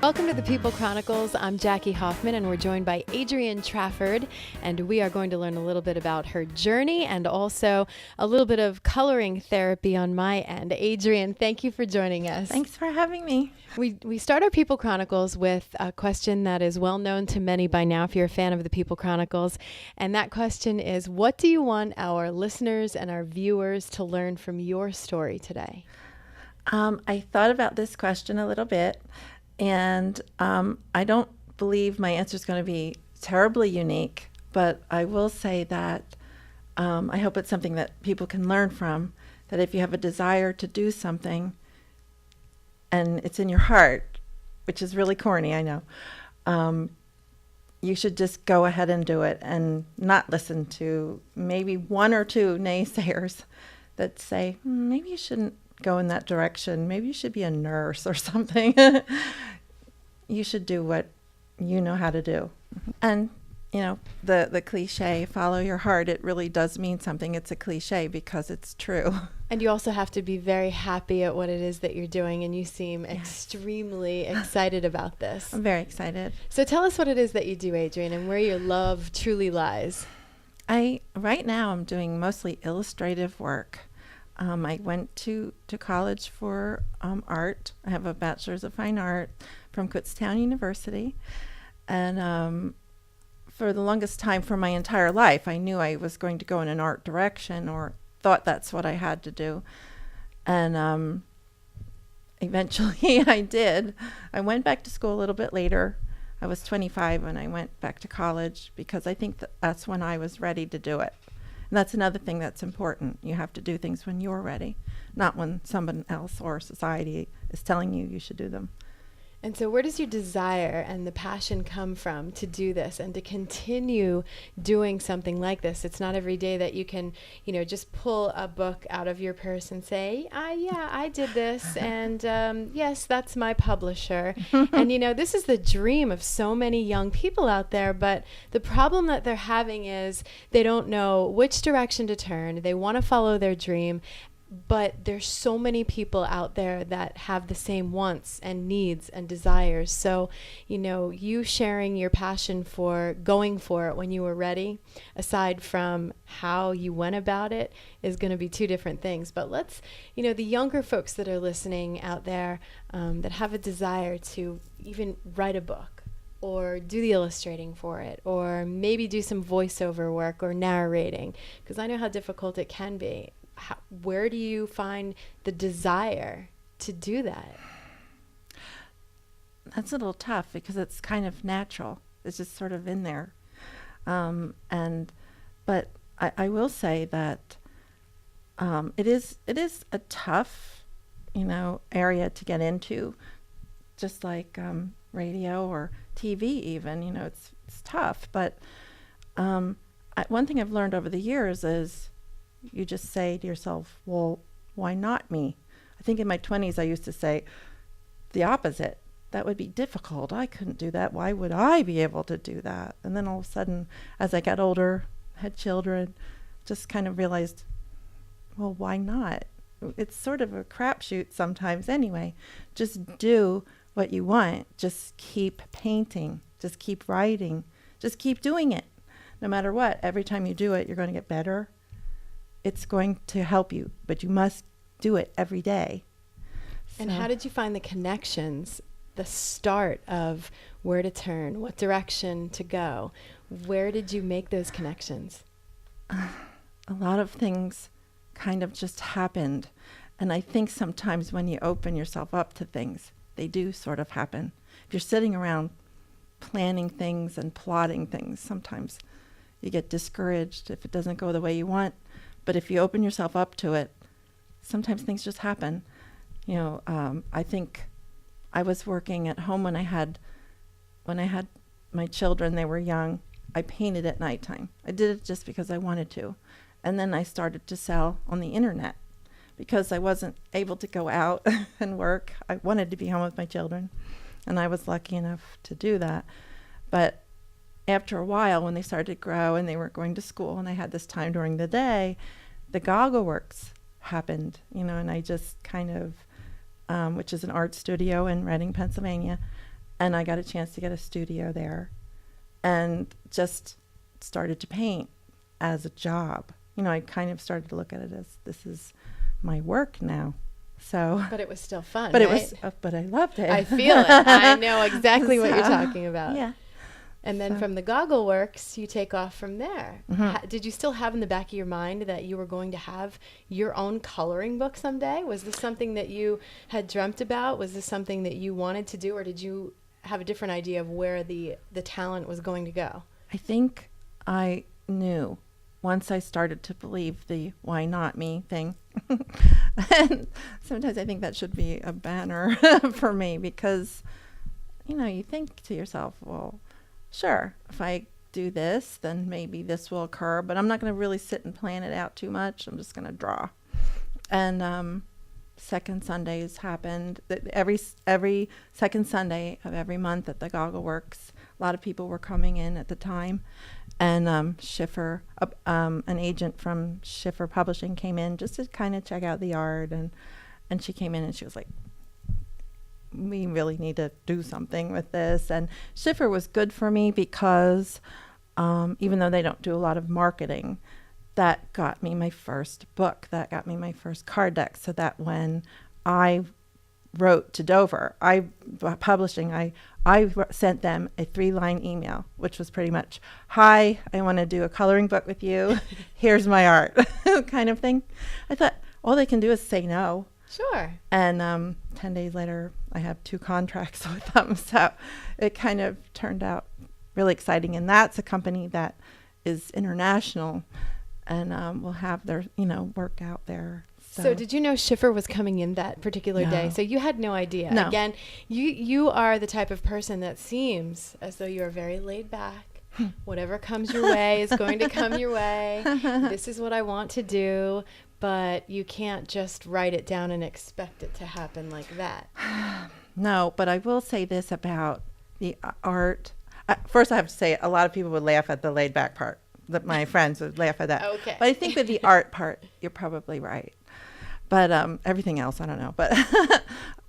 Welcome to the People Chronicles. I'm Jackie Hoffman, and we're joined by Adrienne Trafford, and we are going to learn a little bit about her journey and also a little bit of coloring therapy on my end. Adrienne, thank you for joining us. Thanks for having me. We start our People Chronicles with a question that is well known to many by now if you're a fan of the People Chronicles, and that question is, what do you want our listeners and our viewers to learn from your story today? I thought about this question a little bit. And I don't believe my answer is going to be terribly unique, but I will say that I hope it's something that people can learn from, that if you have a desire to do something and it's in your heart, which is really corny, I know, you should just go ahead and do it and not listen to maybe one or two naysayers that say, maybe you shouldn't go in that direction. Maybe you should be a nurse or something. You should do what you know how to do. And, you know, the cliche, follow your heart, it really does mean something. It's a cliche because it's true. And you also have to be very happy at what it is that you're doing, and you seem extremely excited about this. I'm very excited. So tell us what it is that you do, Adrienne, and where your love truly lies. Right now I'm doing mostly illustrative work. I went to college for art. I have a bachelor's of fine art from Kutztown University. And for the longest time, for my entire life, I knew I was going to go in an art direction, or thought that's what I had to do. And eventually I did. I went back to school a little bit later. I was 25 when I went back to college because I think that's when I was ready to do it. And that's another thing that's important. You have to do things when you're ready, not when someone else or society is telling you you should do them. And so where does your desire and the passion come from to do this and to continue doing something like this? It's not every day that you can, just pull a book out of your purse and say, yeah, I did this. And yes, that's my publisher. And, this is the dream of so many young people out there. But the problem that they're having is they don't know which direction to turn. They want to follow their dream. But there's so many people out there that have the same wants and needs and desires. So, you sharing your passion for going for it when you were ready, aside from how you went about it, is going to be two different things. But let's, the younger folks that are listening out there that have a desire to even write a book, or do the illustrating for it, or maybe do some voiceover work or narrating, because I know how difficult it can be. Where do you find the desire to do that? That's a little tough because it's kind of natural. It's just sort of in there. But I will say that it is a tough, area to get into, just like radio or TV even. It's tough. But one thing I've learned over the years is, you just say to yourself, well, why not me? I think in my 20s, I used to say the opposite. That would be difficult. I couldn't do that. Why would I be able to do that? And then all of a sudden, as I got older, had children, just kind of realized, well, why not? It's sort of a crapshoot sometimes anyway. Just do what you want. Just keep painting. Just keep writing. Just keep doing it. No matter what, every time you do it, you're going to get better. It's going to help you, but you must do it every day. And how did you find the connections, the start of where to turn, what direction to go? Where did you make those connections? A lot of things kind of just happened. And I think sometimes when you open yourself up to things, they do sort of happen. If you're sitting around planning things and plotting things, sometimes you get discouraged if it doesn't go the way you want. But if you open yourself up to it, sometimes things just happen. I think I was working at home when I had my children. They were young. I painted at nighttime. I did it just because I wanted to. And then I started to sell on the internet because I wasn't able to go out and work. I wanted to be home with my children, and I was lucky enough to do that. But after a while, when they started to grow and they were going to school and I had this time during the day, the Goggle Works happened, and I just kind of, which is an art studio in Reading, Pennsylvania, And I got a chance to get a studio there and just started to paint as a job. You know, I kind of started to look at it as this is my work now. So, but it was still fun. but right? it was, but I loved it. I feel it. I know exactly what you're talking about. Yeah. And then So. from the Goggle Works, you take off from there. Mm-hmm. Did you still have in the back of your mind that you were going to have your own coloring book someday? Was this something that you had dreamt about? Was this something that you wanted to do, or did you have a different idea of where the talent was going to go? I think I knew once I started to believe the why not me thing. And sometimes I think that should be a banner for me, because, you know, you think to yourself, well, sure, if I do this, then maybe this will occur, but I'm not going to really sit and plan it out too much. I'm just going to draw. And second Sundays happened. Every second Sunday of every month at the Goggle Works, a lot of people were coming in at the time. And Schiffer, an agent from Schiffer Publishing, came in just to kind of check out the art. And she came in and she was like, we really need to do something with this. And Schiffer was good for me because even though they don't do a lot of marketing, that got me my first book. That got me my first card deck. So that when I wrote to Dover, publishing, I sent them a 3-line email, which was pretty much, hi, I want to do a coloring book with you. Here's my art kind of thing. I thought all they can do is say no. Sure. And 10 days later, I have 2 contracts with them. So it kind of turned out really exciting. And that's a company that is international and will have their, work out there. So did you know Schiffer was coming in that particular day? So you had no idea. No. Again, you are the type of person that seems as though you are very laid back. Whatever comes your way is going to come your way. This is what I want to do. But you can't just write it down and expect it to happen like that. No, but I will say this about the art. First, I have to say, a lot of people would laugh at the laid back part. My friends would laugh at that. Okay. But I think with the art part, you're probably right. But everything else, I don't know. But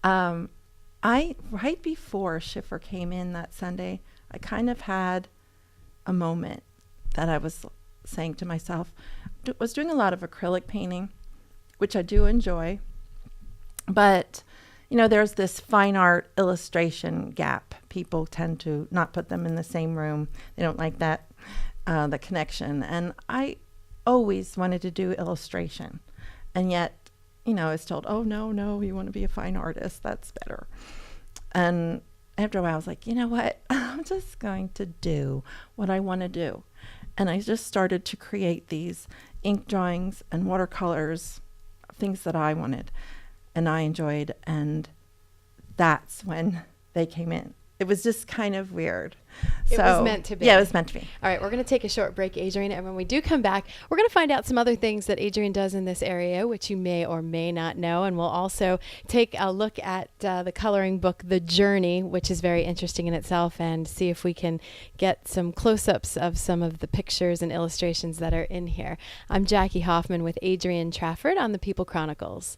right before Schiffer came in that Sunday, I kind of had a moment that I was saying to myself, was doing a lot of acrylic painting, which I do enjoy. But, there's this fine art illustration gap. People tend to not put them in the same room. They don't like that, the connection. And I always wanted to do illustration. And yet, I was told, oh, no, you want to be a fine artist. That's better. And after a while, I was like, you know what? I'm just going to do what I want to do. And I just started to create these ink drawings and watercolors, things that I wanted and I enjoyed. And that's when they came in. It was just kind of weird. It was meant to be. Yeah, it was meant to be. All right, we're going to take a short break, Adrienne. And when we do come back, we're going to find out some other things that Adrienne does in this area, which you may or may not know. And we'll also take a look at the coloring book, The Journey, which is very interesting in itself, and see if we can get some close-ups of some of the pictures and illustrations that are in here. I'm Jackie Hoffman with Adrienne Trafford on the People Chronicles.